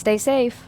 Stay safe.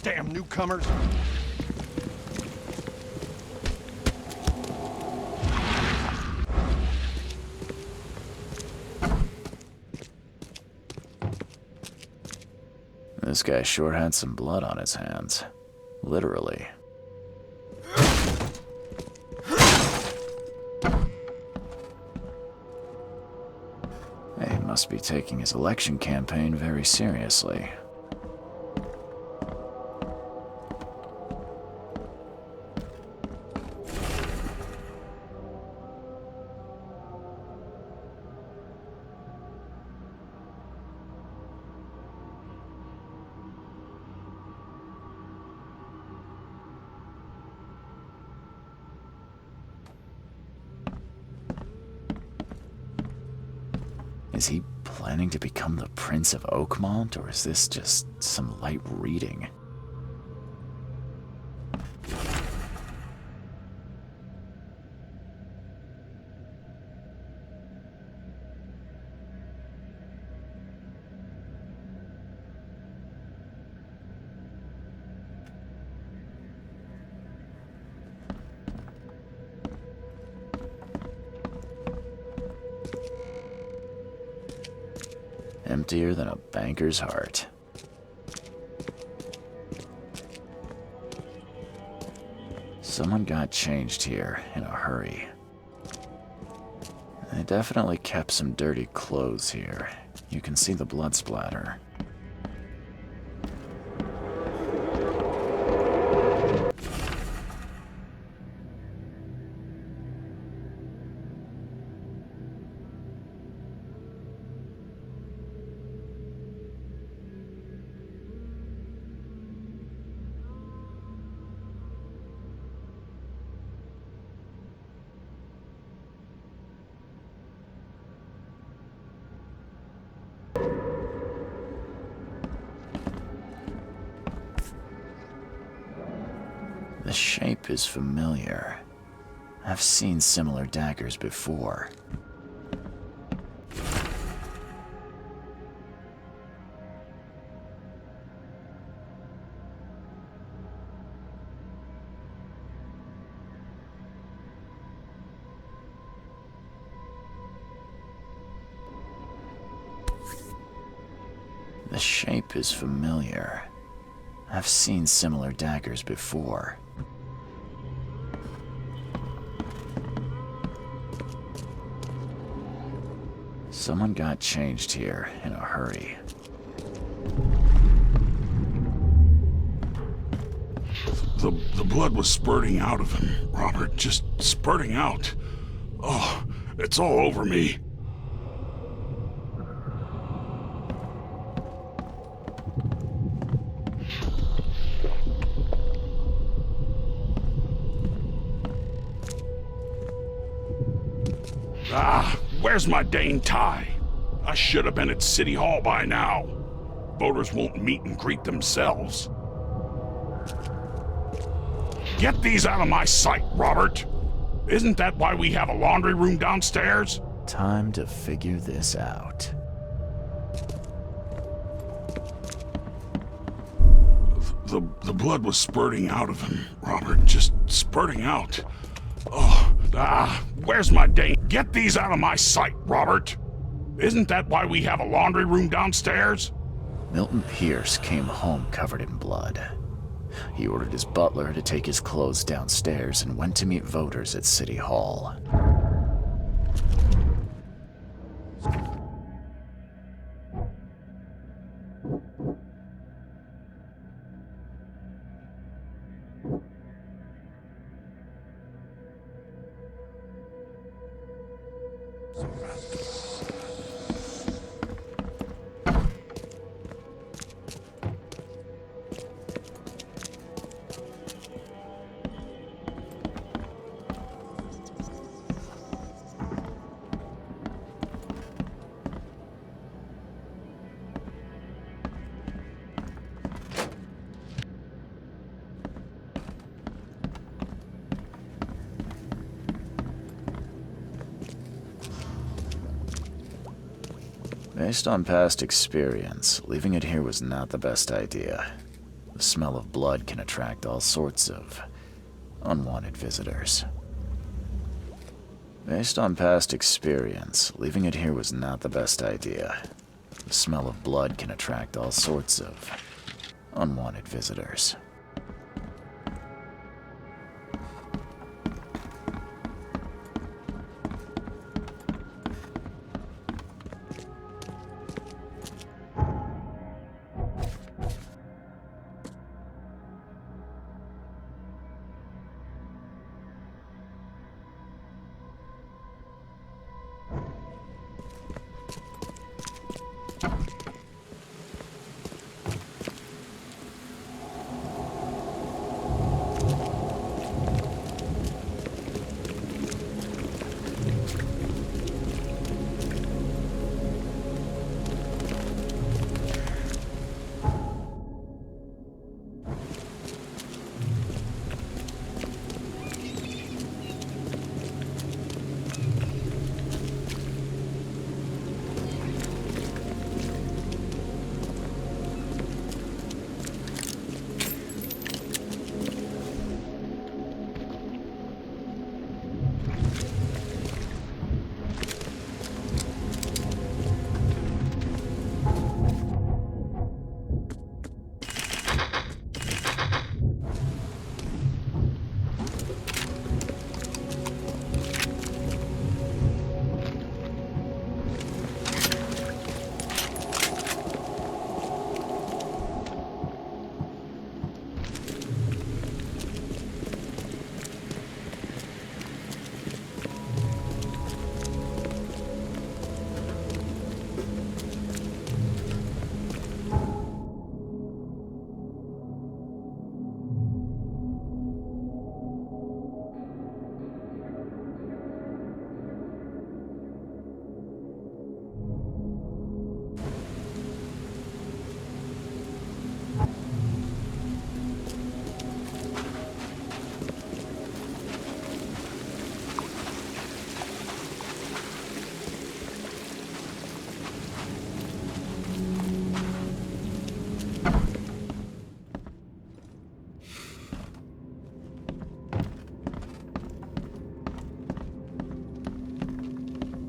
Damn newcomers! This guy sure had some blood on his hands. Literally. He must be taking his election campaign very seriously. Is he planning to become the Prince of Oakmont, or is this just some light reading? Emptier than a banker's heart. Someone got changed here in a hurry. They definitely kept some dirty clothes here. You can see the blood splatter. The shape is familiar. I've seen similar daggers before. The shape is familiar. I've seen similar daggers before. Someone got changed here in a hurry. The blood was spurting out of him, Robert. Just spurting out. Oh, it's all over me. Ah, where's my dang tie? I should have been at City Hall by now. Voters won't meet and greet themselves. Get these out of my sight, Robert. Isn't that why we have a laundry room downstairs? Time to figure this out. The blood was spurting out of him, Robert. Just spurting out. Where's my dang... Get these out of my sight, Robert. Isn't that why we have a laundry room downstairs? Milton Pierce came home covered in blood. He ordered his butler to take his clothes downstairs and went to meet voters at City Hall. Based on past experience, leaving it here was not the best idea. The smell of blood can attract all sorts of unwanted visitors. Based on past experience, leaving it here was not the best idea. The smell of blood can attract all sorts of unwanted visitors.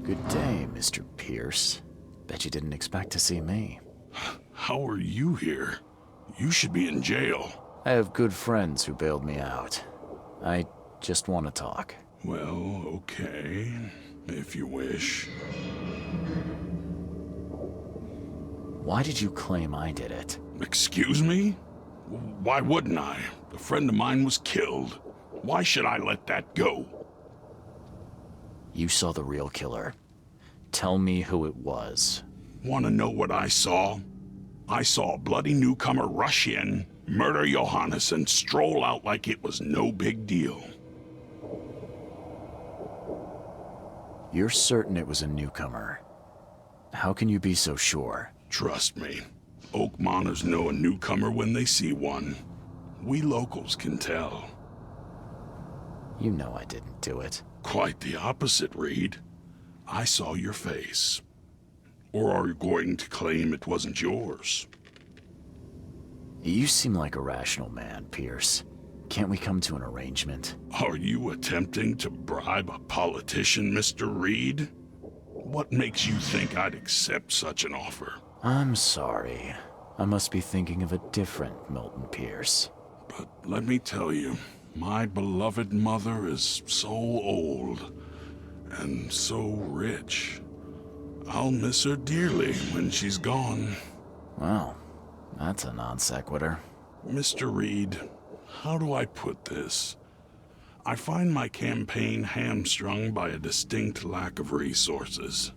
Good day, Mr. Pierce. Bet you didn't expect to see me. How are you here? You should be in jail. I have good friends who bailed me out. I just want to talk. Well, okay, if you wish. Why did you claim I did it? Excuse me? Why wouldn't I? A friend of mine was killed. Why should I let that go? You saw the real killer. Tell me who it was. Want to know what I saw? I saw a bloody newcomer rush in, murder Johannes, and stroll out like it was no big deal. You're certain it was a newcomer. How can you be so sure? Trust me, Oakmoners know a newcomer when they see one. We locals can tell. You know I didn't do it. Quite the opposite, Reed. I saw your face. Or are you going to claim it wasn't yours? You seem like a rational man, Pierce. Can't we come to an arrangement? Are you attempting to bribe a politician, Mr. Reed? What makes you think I'd accept such an offer? I'm sorry. I must be thinking of a different Milton Pierce. But let me tell you, my beloved mother is so old and so rich. I'll miss her dearly when she's gone. Well, that's a non sequitur. Mr. Reed, how do I put this? I find my campaign hamstrung by a distinct lack of resources.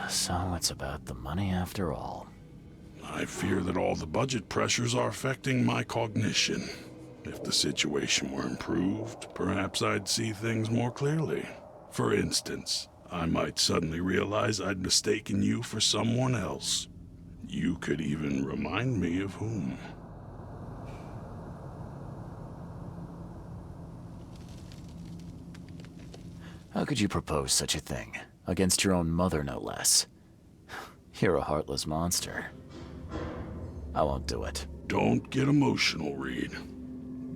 So it's about the money after all. I fear that all the budget pressures are affecting my cognition. If the situation were improved, perhaps I'd see things more clearly. For instance, I might suddenly realize I'd mistaken you for someone else. You could even remind me of whom. How could you propose such a thing? Against your own mother, no less. You're a heartless monster. I won't do it. Don't get emotional, Reed.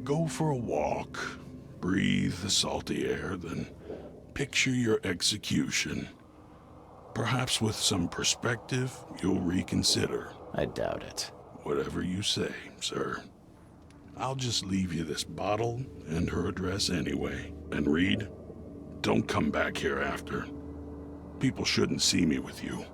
Go for a walk, breathe the salty air, then picture your execution. Perhaps with some perspective, you'll reconsider. I doubt it. Whatever you say, sir. I'll just leave you this bottle and her address anyway. And Reed, don't come back here after. People shouldn't see me with you.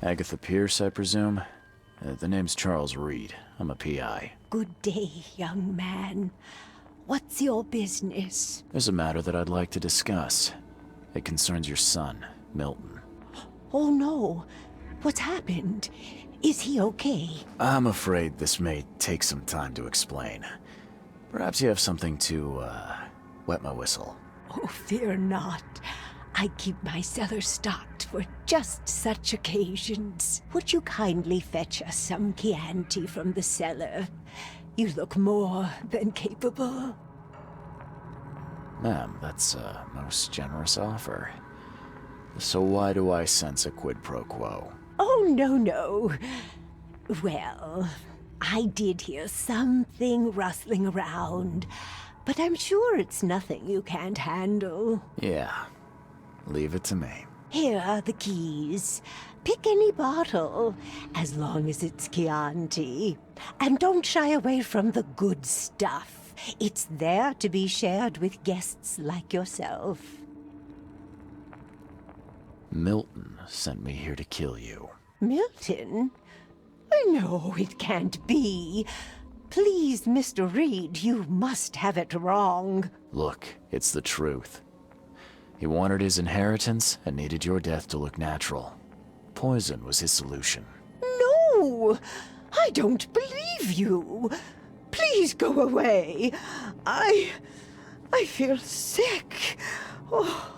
Agatha Pierce, I presume? The name's Charles Reed. I'm a PI. Good day, young man. What's your business? There's a matter that I'd like to discuss. It concerns your son, Milton. Oh no. What's happened? Is he okay? I'm afraid this may take some time to explain. Perhaps you have something to, wet my whistle. Oh, fear not. I keep my cellar stocked for just such occasions. Would you kindly fetch us some Chianti from the cellar? You look more than capable. Ma'am, that's a most generous offer. So why do I sense a quid pro quo? Oh, no. Well, I did hear something rustling around, but I'm sure it's nothing you can't handle. Yeah, leave it to me. Here are the keys. Pick any bottle, as long as it's Chianti. And don't shy away from the good stuff. It's there to be shared with guests like yourself. Milton sent me here to kill you. Milton? No, it can't be. Please, Mr. Reed, you must have it wrong. Look, it's the truth. He wanted his inheritance and needed your death to look natural. Poison was his solution. No! I don't believe you. Please go away. I feel sick. Oh.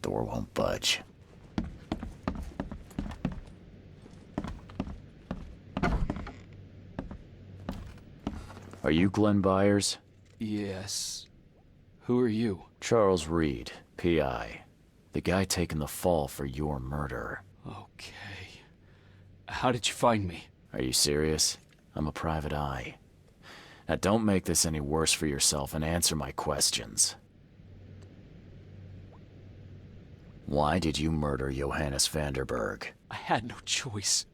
door won't budge. Are you Glenn Byers? Yes. Who are you? Charles Reed, P.I. The guy taking the fall for your murder. Okay. How did you find me? Are you serious? I'm a private eye. Now don't make this any worse for yourself and answer my questions. Why did you murder Johannes Vanderberg? I had no choice.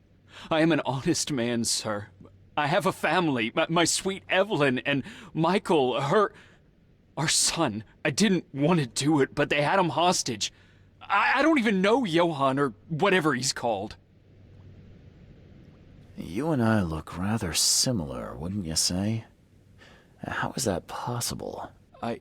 I am an honest man, sir. I have a family. My sweet Evelyn and Michael, our son. I didn't want to do it, but they had him hostage. I don't even know Johann or whatever he's called. You and I look rather similar, wouldn't you say? How is that possible? I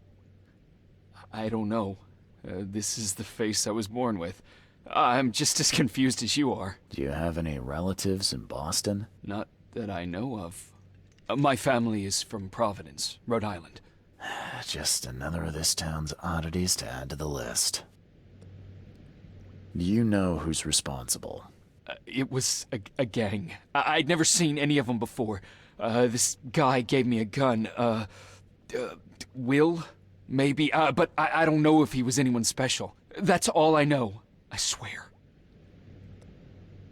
don't know. This is the face I was born with. I'm just as confused as you are. Do you have any relatives in Boston? Not that I know of. My family is from Providence, Rhode Island. Just another of this town's oddities to add to the list. Do you know who's responsible? It was a gang. I'd never seen any of them before. This guy gave me a gun. Will? Maybe. But I don't know if he was anyone special. That's all I know. I swear.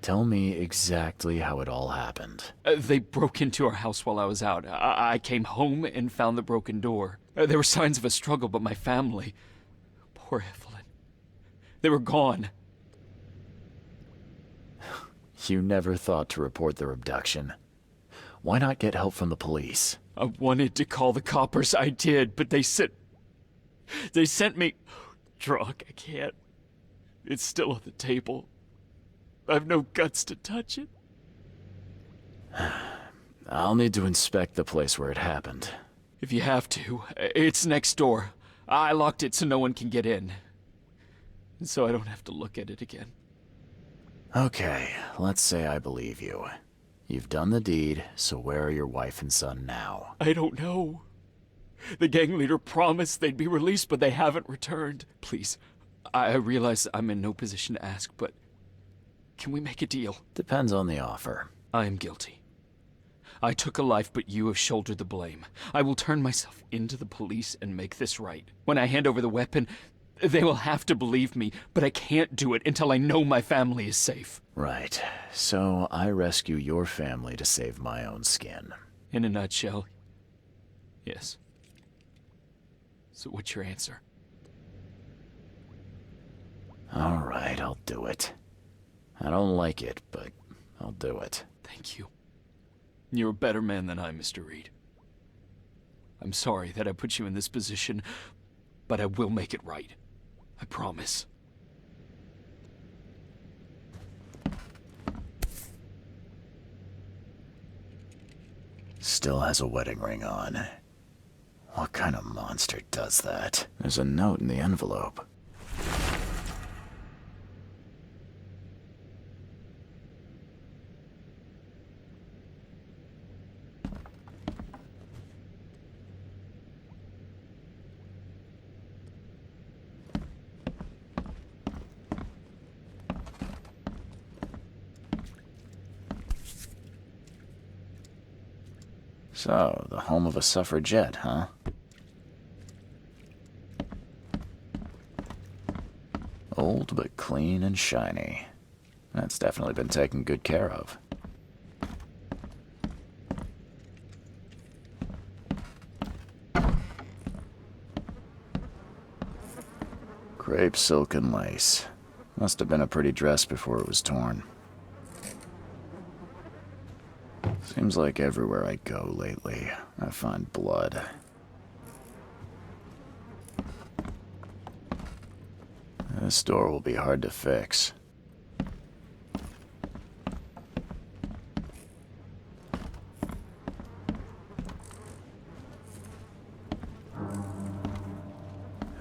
Tell me exactly how it all happened. They broke into our house while I was out. I came home and found the broken door. There were signs of a struggle, but my family... Poor Evelyn. They were gone. You never thought to report their abduction. Why not get help from the police? I wanted to call the coppers. I did, but they sent me... Drunk. I can't. It's still on the table. I've no guts to touch it. I'll need to inspect the place where it happened. If you have to, it's next door. I locked it so no one can get in. So I don't have to look at it again. Okay, let's say I believe you. You've done the deed, so where are your wife and son now? I don't know. The gang leader promised they'd be released, but they haven't returned. Please, I realize I'm in no position to ask, but can we make a deal? Depends on the offer. I am guilty. I took a life, but you have shouldered the blame. I will turn myself into the police and make this right. When I hand over the weapon, they will have to believe me, but I can't do it until I know my family is safe. Right. So I rescue your family to save my own skin. In a nutshell, yes. So what's your answer? All right, I'll do it. I don't like it, but I'll do it. Thank you. You're a better man than I, Mr. Reed. I'm sorry that I put you in this position, but I will make it right. I promise. Still has a wedding ring on. What kind of monster does that? There's a note in the envelope. So, the home of a suffragette, huh? Old but clean and shiny. That's definitely been taken good care of. Crepe silk and lace. Must have been a pretty dress before it was torn. Seems like everywhere I go lately, I find blood. This door will be hard to fix.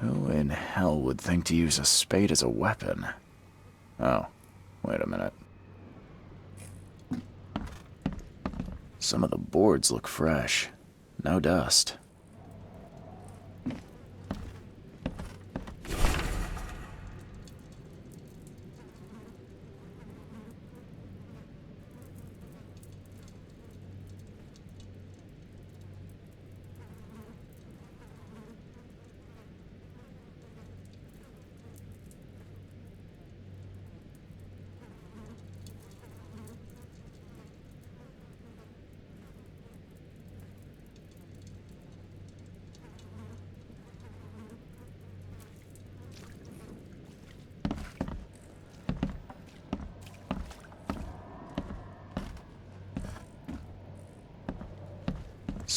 Who in hell would think to use a spade as a weapon? Oh, wait a minute. Some of the boards look fresh. No dust.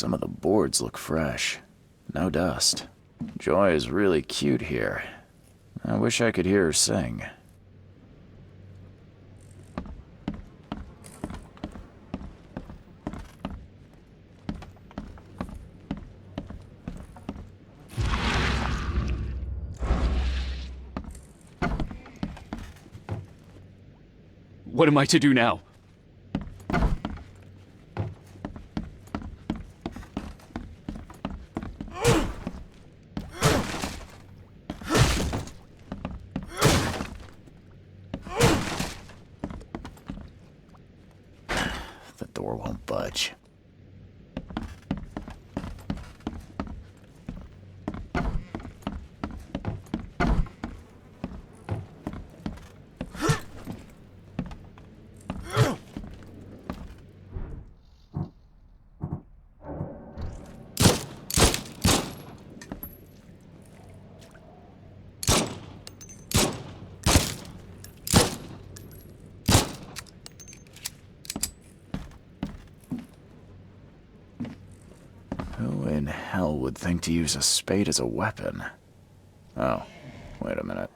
Some of the boards look fresh. No dust. Joy is really cute here. I wish I could hear her sing. What am I to do now? The door won't budge. Who in hell would think to use a spade as a weapon? Oh, wait a minute.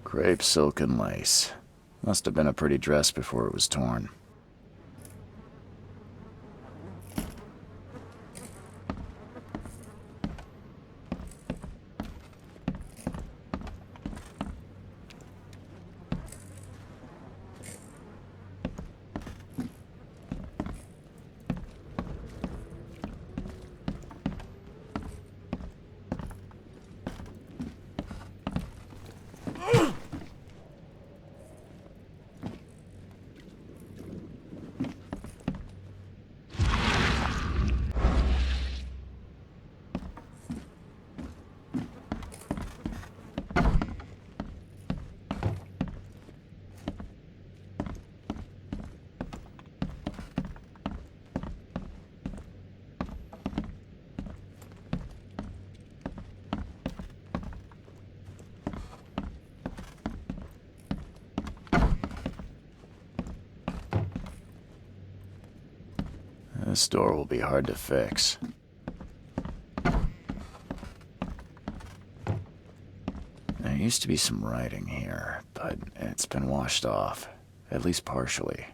Crepe silk and lace. Must have been a pretty dress before it was torn. This door will be hard to fix. There used to be some writing here, but it's been washed off, at least partially.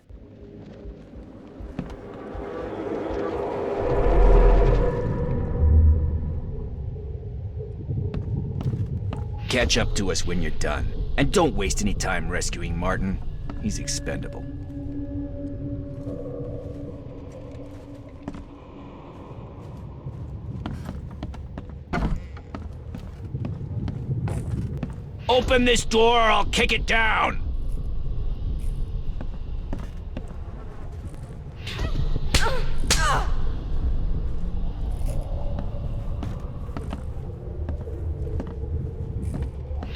Catch up to us when you're done. And don't waste any time rescuing Martin. He's expendable. Open this door or I'll kick it down!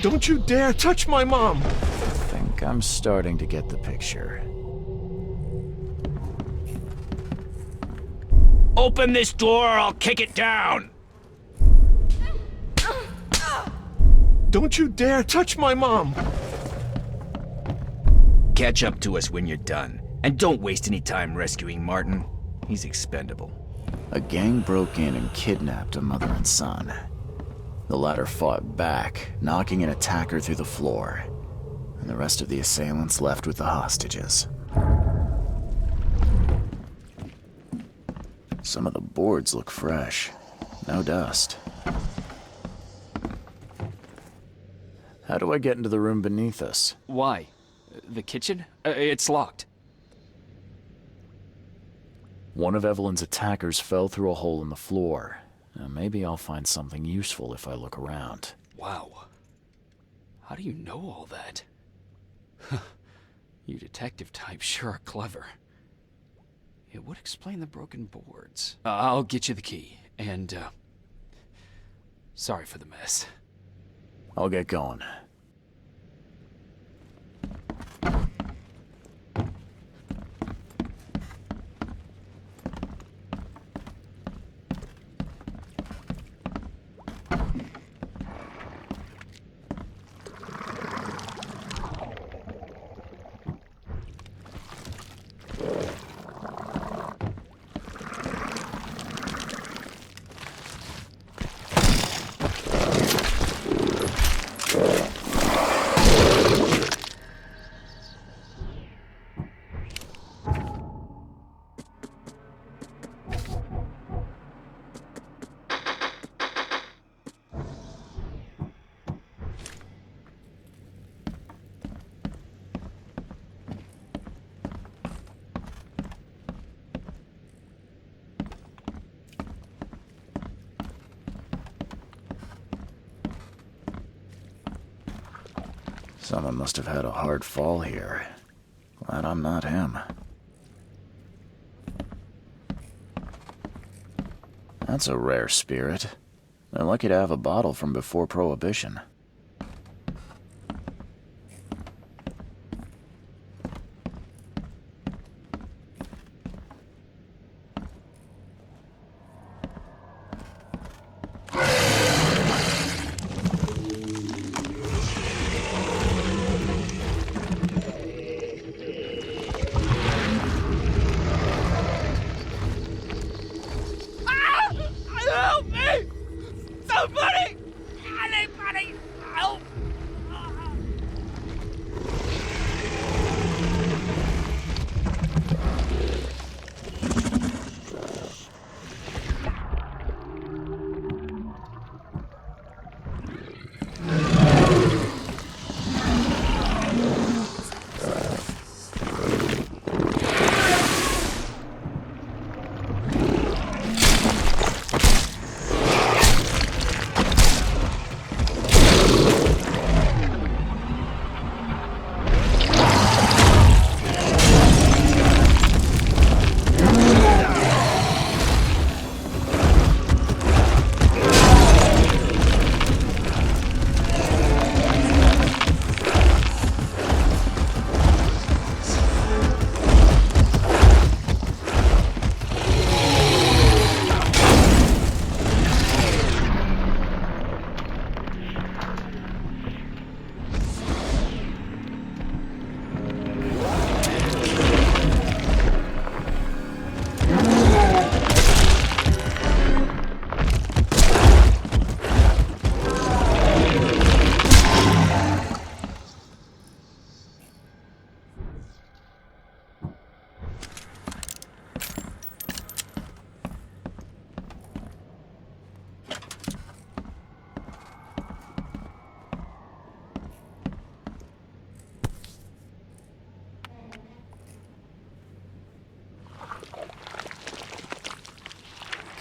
Don't you dare touch my mom! I think I'm starting to get the picture. Open this door or I'll kick it down! Don't you dare touch my mom! Catch up to us when you're done. And don't waste any time rescuing Martin. He's expendable. A gang broke in and kidnapped a mother and son. The latter fought back, knocking an attacker through the floor, and the rest of the assailants left with the hostages. Some of the boards look fresh. No dust. How do I get into the room beneath us? Why? The kitchen? It's locked. One of Evelyn's attackers fell through a hole in the floor. Now, maybe I'll find something useful if I look around. Wow. How do you know all that? You detective types sure are clever. It would explain the broken boards. I'll get you the key, and, Sorry for the mess. I'll get going. Someone must have had a hard fall here. Glad I'm not him. That's a rare spirit. They're lucky to have a bottle from before Prohibition. Help me! Somebody! Anybody! Help!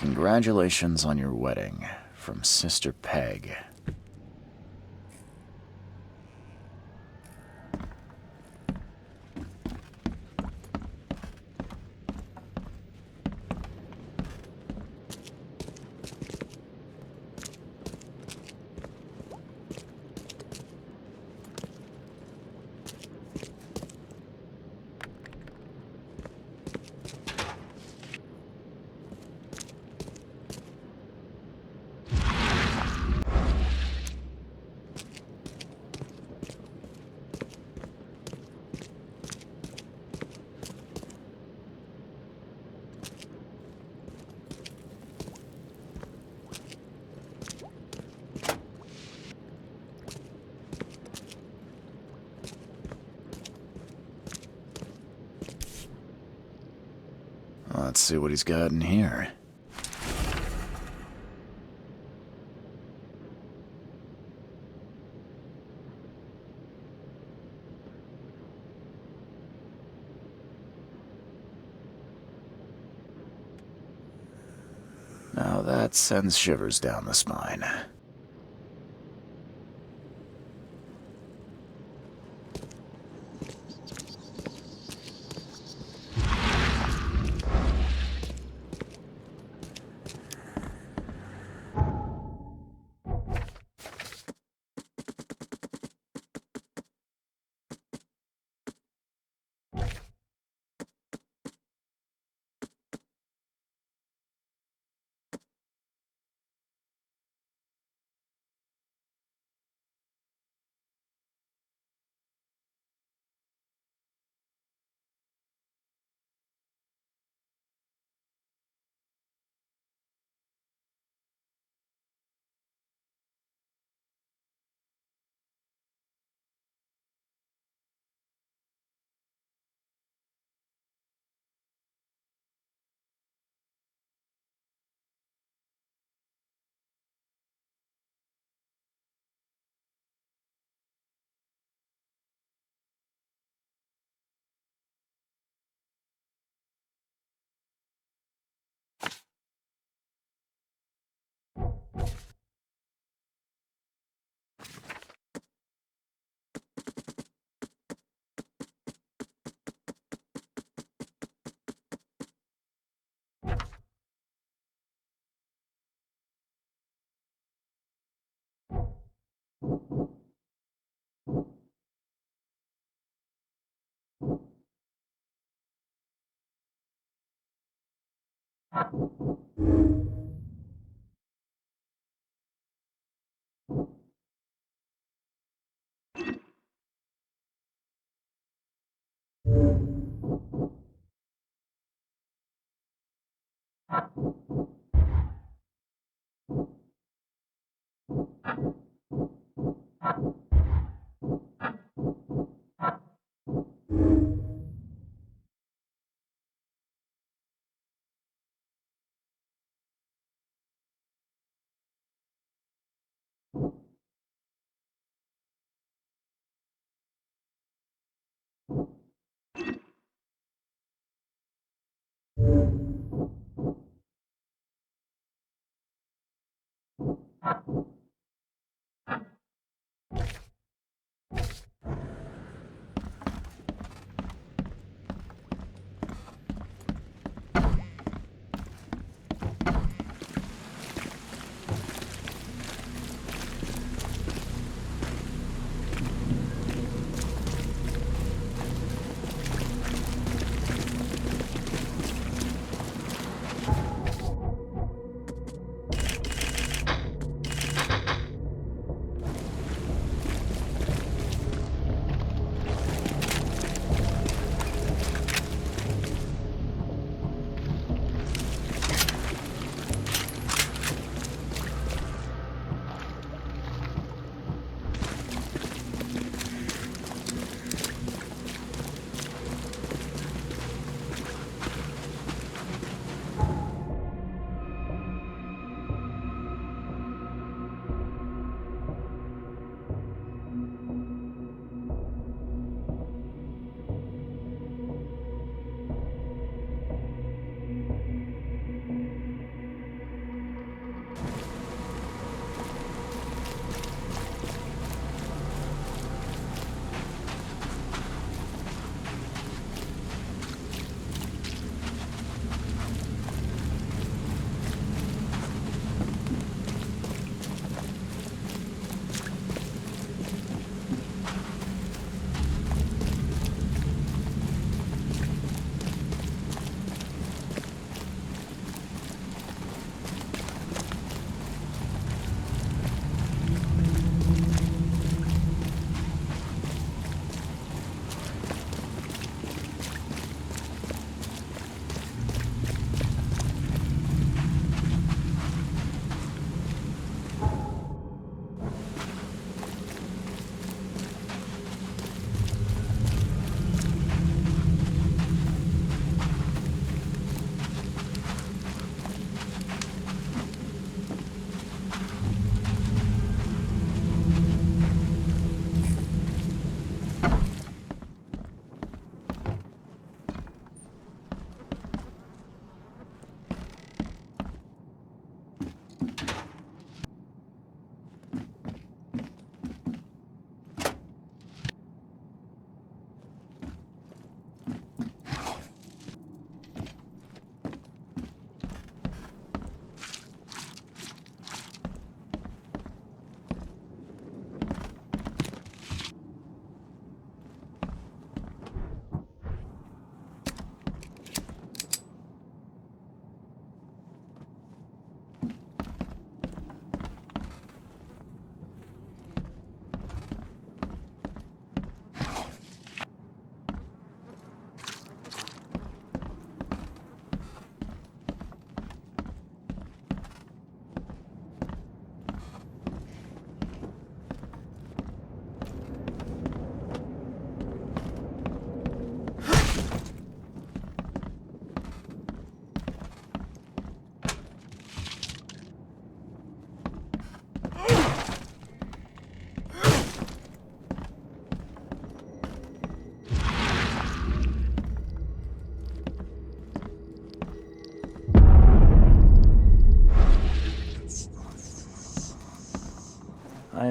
Congratulations on your wedding, from Sister Peg. Let's see what he's got in here. Now that sends shivers down the spine.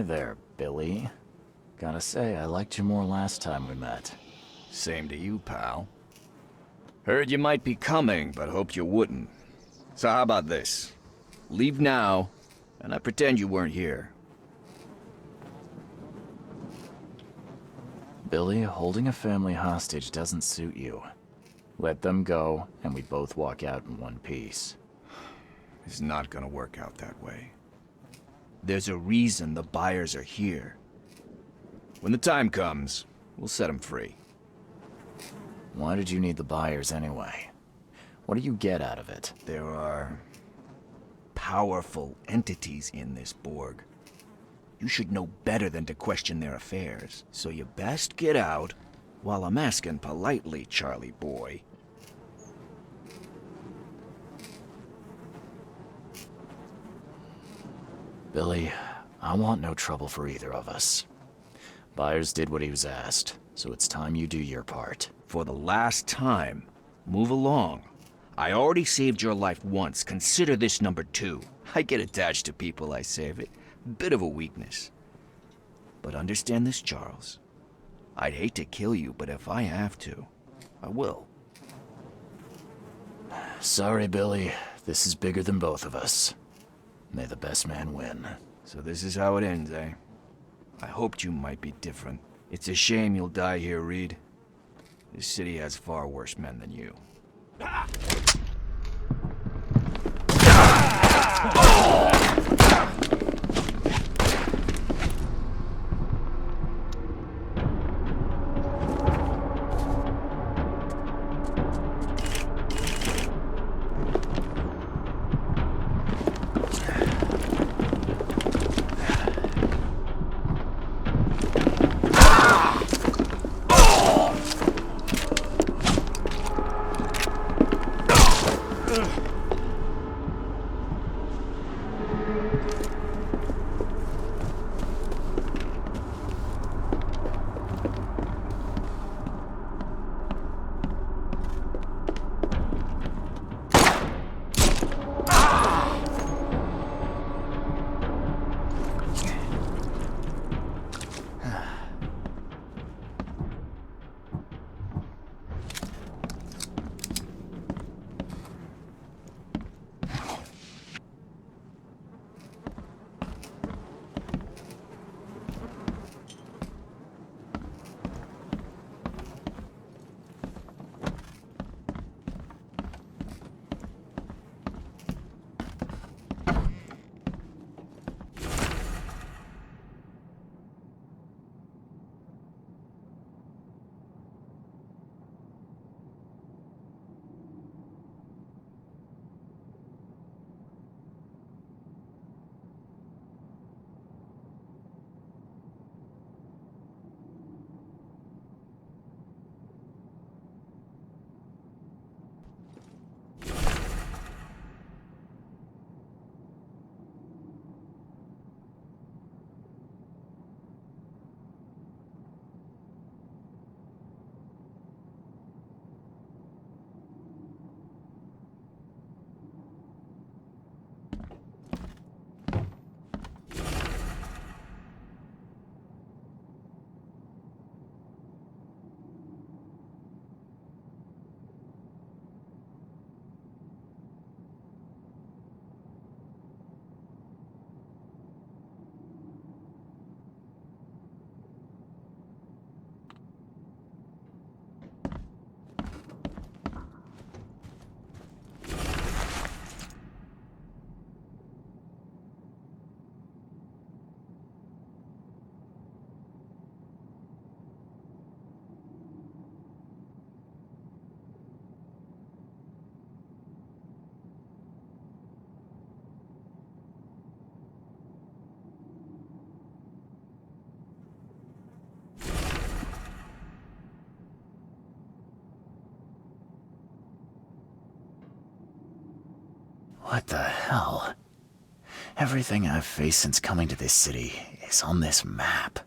Hi there, Billy. Gotta say, I liked you more last time we met. Same to you, pal. Heard you might be coming, but hoped you wouldn't. So how about this? Leave now, and I pretend you weren't here. Billy, holding a family hostage doesn't suit you. Let them go, and we both walk out in one piece. It's not gonna work out that way. There's a reason the Byers are here. When the time comes, we'll set them free. Why did you need the Byers anyway? What do you get out of it? There are powerful entities in this Borg. You should know better than to question their affairs. So you best get out while I'm asking politely, Charlie boy. Billy, I want no trouble for either of us. Byers did what he was asked, so it's time you do your part. For the last time, move along. I already saved your life once. Consider this number 2. I get attached to people I save. It bit of a weakness. But understand this, Charles. I'd hate to kill you, but if I have to, I will. Sorry, Billy. This is bigger than both of us. May the best man win. So this is how it ends, eh? I hoped you might be different. It's a shame you'll die here, Reed. This city has far worse men than you. What the hell? Everything I've faced since coming to this city is on this map.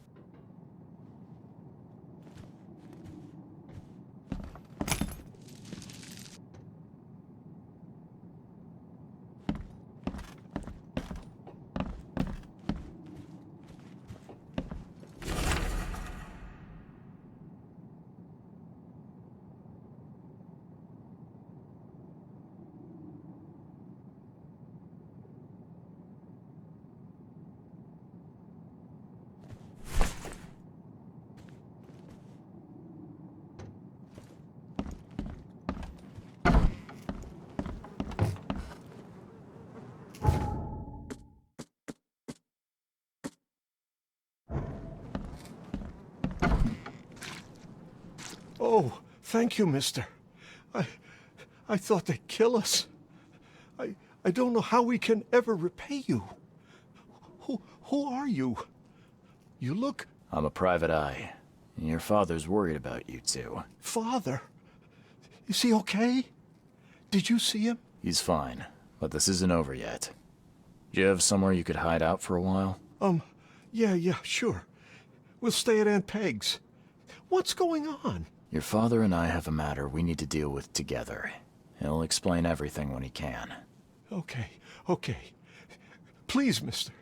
Oh, thank you, mister. I... I thought they'd kill us. I don't know how we can ever repay you. Who are you? You look... I'm a private eye. Your father's worried about you two. Father? Is he okay? Did you see him? He's fine, but this isn't over yet. Do you have somewhere you could hide out for a while? Yeah, sure. We'll stay at Aunt Peg's. What's going on? Your father and I have a matter we need to deal with together. He'll explain everything when he can. Okay. Please, mister.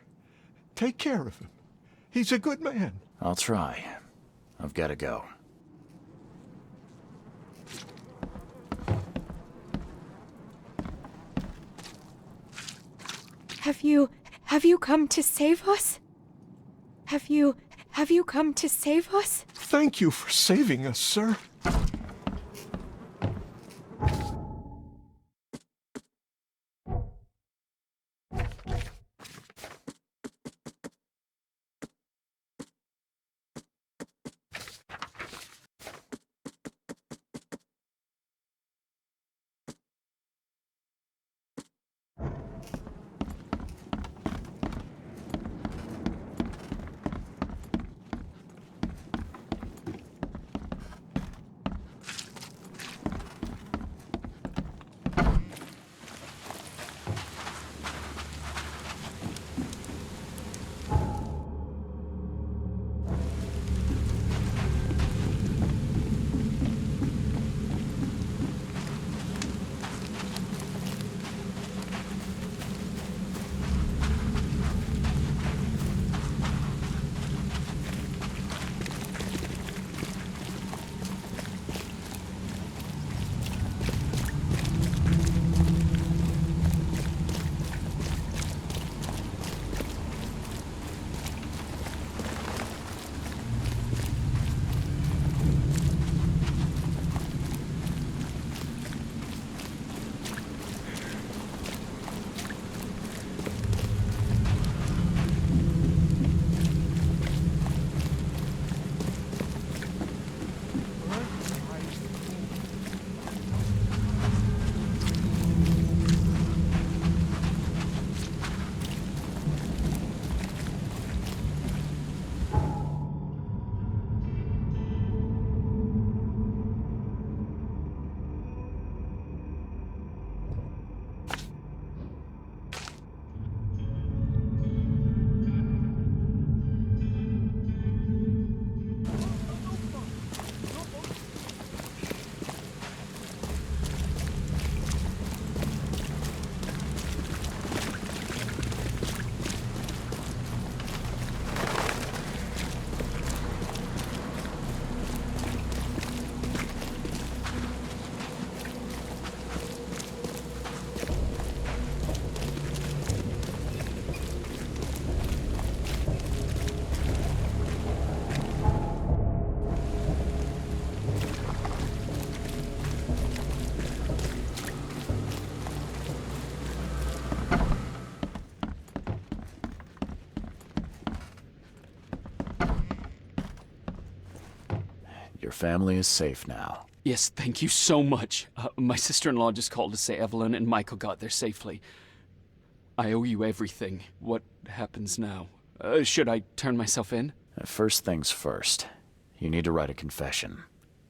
Take care of him. He's a good man. I'll try. I've got to go. Have you come to save us? Have you come to save us? Thank you for saving us, sir. Your family is safe now. Yes, thank you so much. My sister-in-law just called to say Evelyn and Michael got there safely. I owe you everything. What happens now? Should I turn myself in? First things first. You need to write a confession.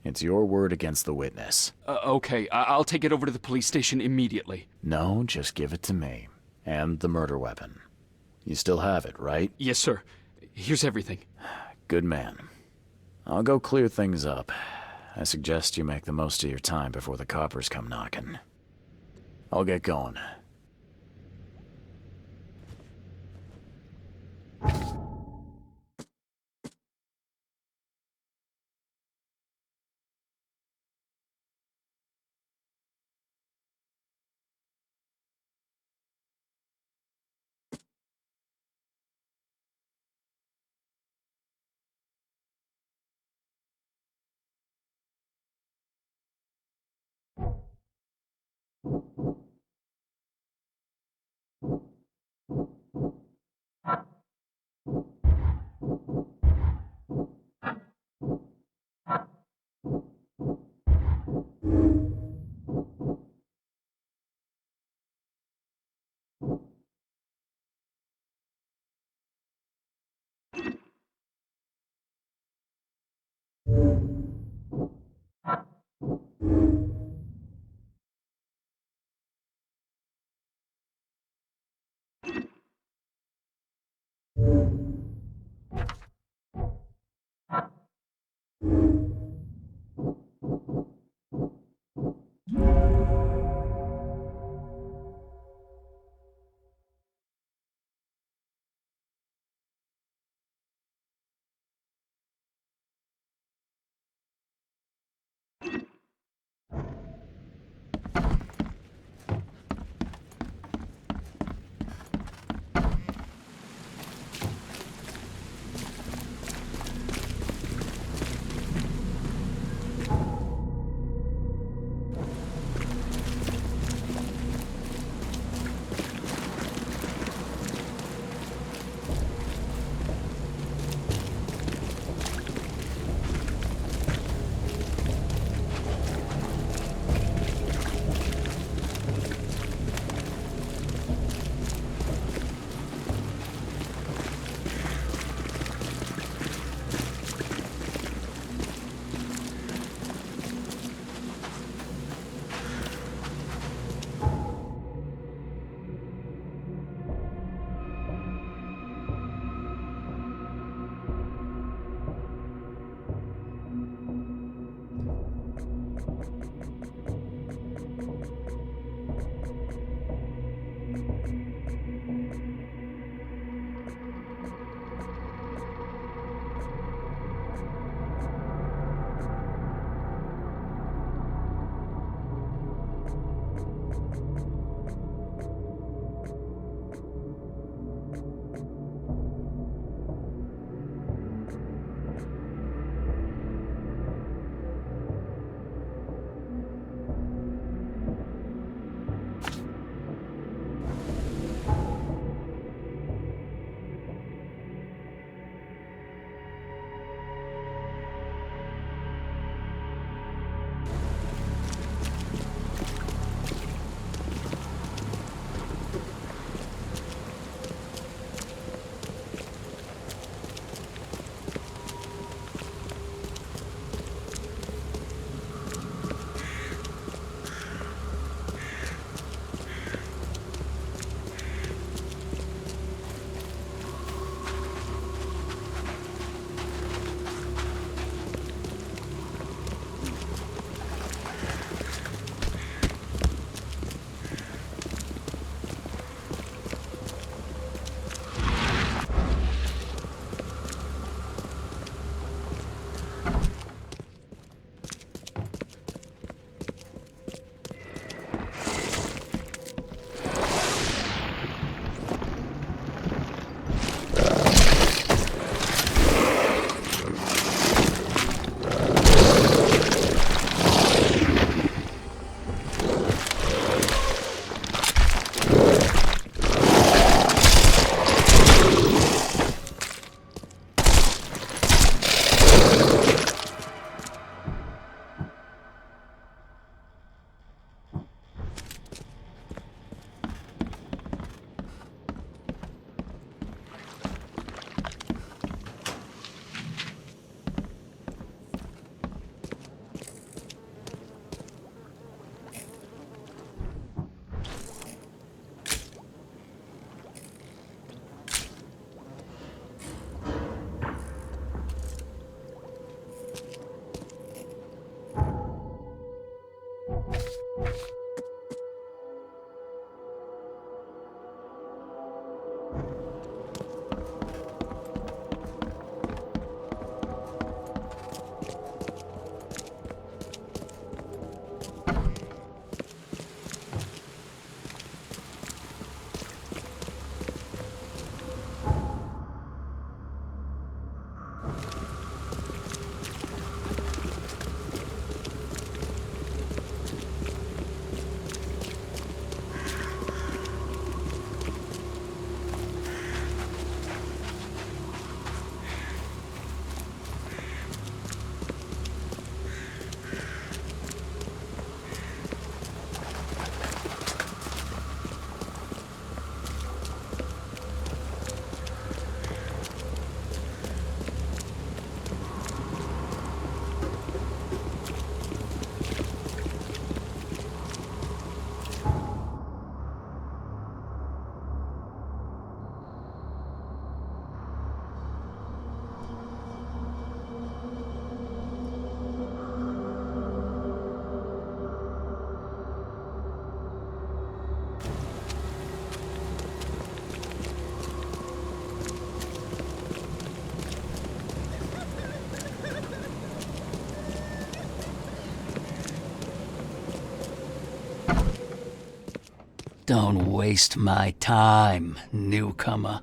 It's your word against the witness. Okay, I'll take it over to the police station immediately. No, just give it to me. And the murder weapon. You still have it, right? Yes, sir. Here's everything. Good man. I'll go clear things up. I suggest you make the most of your time before the coppers come knocking. I'll get going. Don't waste my time, newcomer.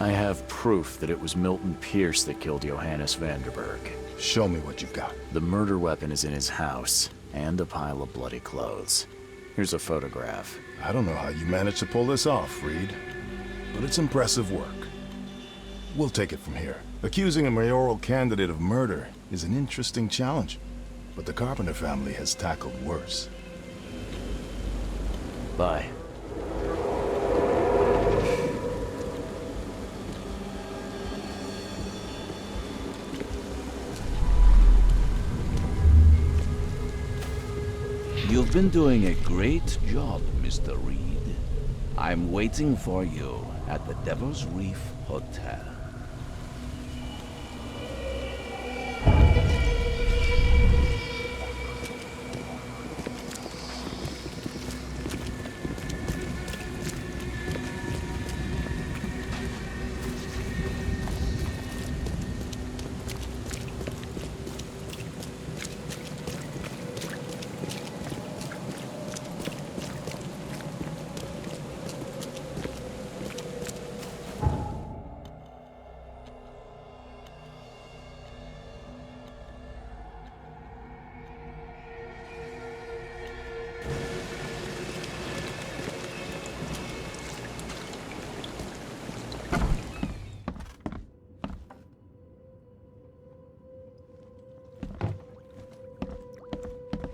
I have proof that it was Milton Pierce that killed Johannes Vanderberg. Show me what you've got. The murder weapon is in his house, and a pile of bloody clothes. Here's a photograph. I don't know how you managed to pull this off, Reed, but it's impressive work. We'll take it from here. Accusing a mayoral candidate of murder is an interesting challenge, but the Carpenter family has tackled worse. Bye. You've been doing a great job, Mr. Reed. I'm waiting for you at the Devil's Reef Hotel.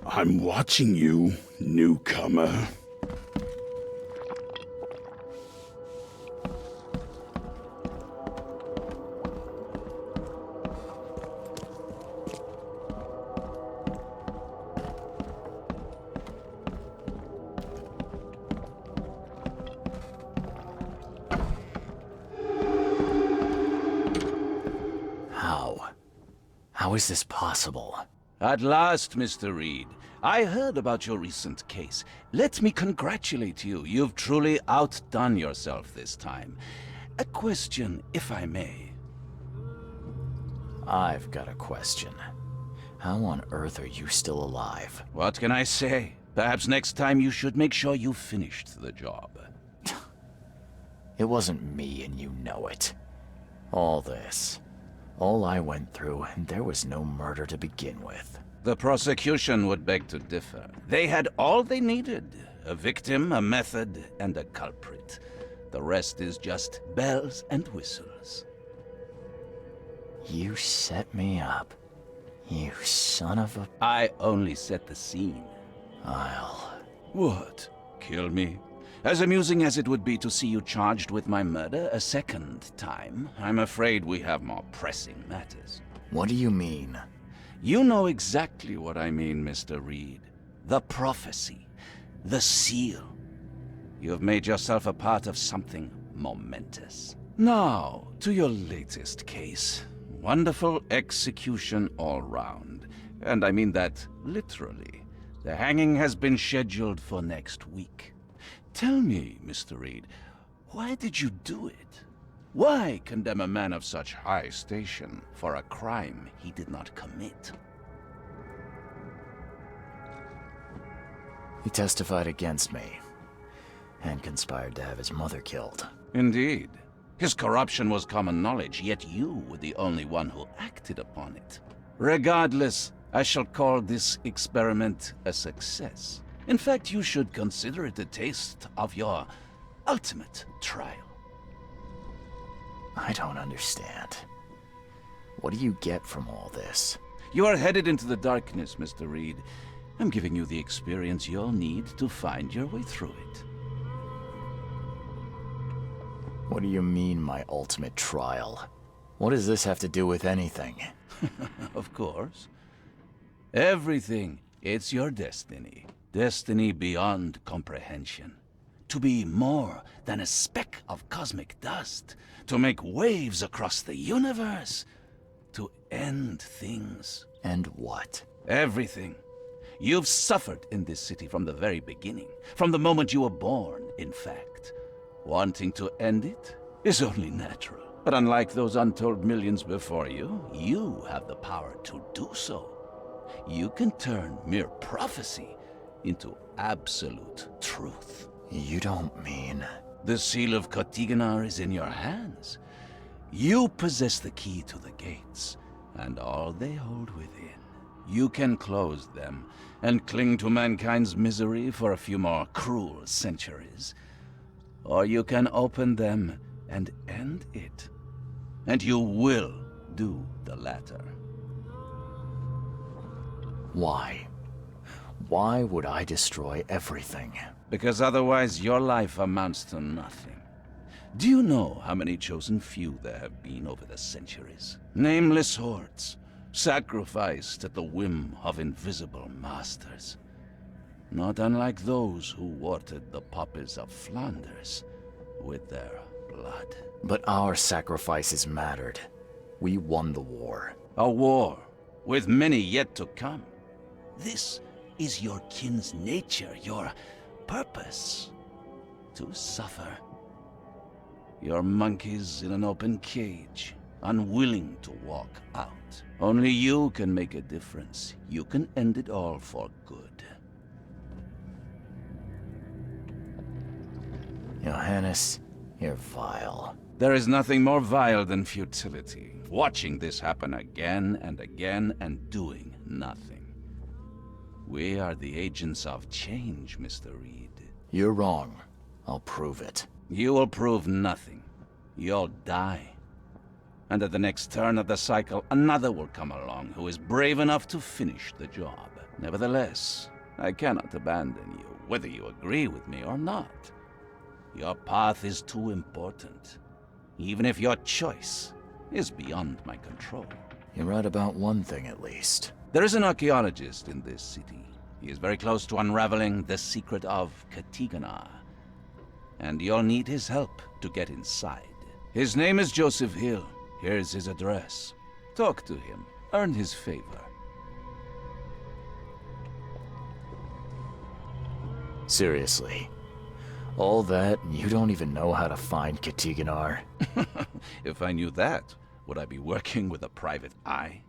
I'm watching you, newcomer. How is this possible? At last, Mr. Reed. I heard about your recent case. Let me congratulate you. You've truly outdone yourself this time. A question, if I may. I've got a question. How on earth are you still alive? What can I say? Perhaps next time you should make sure you finished the job. It wasn't me, and you know it. All I went through, and there was no murder to begin with. The prosecution would beg to differ. They had all they needed. A victim, a method, and a culprit. The rest is just bells and whistles. You set me up. You son of a... I only set the scene. What? Kill me? As amusing as it would be to see you charged with my murder a second time, I'm afraid we have more pressing matters. What do you mean? You know exactly what I mean, Mr. Reed. The prophecy. The seal. You have made yourself a part of something momentous. Now, to your latest case. Wonderful execution all round. And I mean that literally. The hanging has been scheduled for next week. Tell me, Mr. Reed, why did you do it? Why condemn a man of such high station for a crime he did not commit? He testified against me, and conspired to have his mother killed. Indeed. His corruption was common knowledge, yet you were the only one who acted upon it. Regardless, I shall call this experiment a success. In fact, you should consider it a taste of your ultimate trial. I don't understand. What do you get from all this? You are headed into the darkness, Mr. Reed. I'm giving you the experience you'll need to find your way through it. What do you mean, my ultimate trial? What does this have to do with anything? Of course. Everything. It's your destiny. Destiny beyond comprehension. To be more than a speck of cosmic dust. To make waves across the universe. To end things. And what? Everything. You've suffered in this city from the very beginning. From the moment you were born, in fact. Wanting to end it is only natural. But unlike those untold millions before you, you have the power to do so. You can turn mere prophecy into absolute truth. You don't mean... The seal of Kotiganar is in your hands. You possess the key to the gates, and all they hold within. You can close them and cling to mankind's misery for a few more cruel centuries. Or you can open them and end it. And you will do the latter. Why? Why would I destroy everything? Because otherwise your life amounts to nothing. Do you know how many chosen few there have been over the centuries? Nameless hordes, sacrificed at the whim of invisible masters. Not unlike those who watered the poppies of Flanders with their blood. But our sacrifices mattered. We won the war. A war, with many yet to come. This is your kin's nature, your purpose. To suffer. You're monkeys in an open cage, unwilling to walk out. Only you can make a difference. You can end it all for good. Johannes, you're vile. There is nothing more vile than futility. Watching this happen again and again and doing nothing. We are the agents of change, Mr. Reed. You're wrong. I'll prove it. You will prove nothing. You'll die. And at the next turn of the cycle, another will come along who is brave enough to finish the job. Nevertheless, I cannot abandon you, whether you agree with me or not. Your path is too important, even if your choice is beyond my control. You're right about one thing, at least. There is an archaeologist in this city. He is very close to unraveling the secret of Kotiganar. And you'll need his help to get inside. His name is Joseph Hill. Here's his address. Talk to him. Earn his favor. Seriously. All that, and you don't even know how to find Kotiganar? If I knew that, would I be working with a private eye?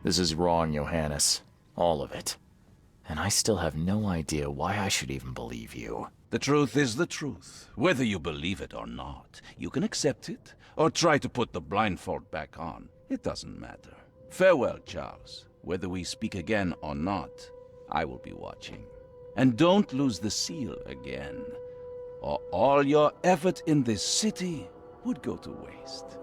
This is wrong, Johannes. All of it. And I still have no idea why I should even believe you. The truth is the truth, whether you believe it or not. You can accept it, or try to put the blindfold back on. It doesn't matter. Farewell, Charles. Whether we speak again or not, I will be watching. And don't lose the seal again, or all your effort in this city would go to waste.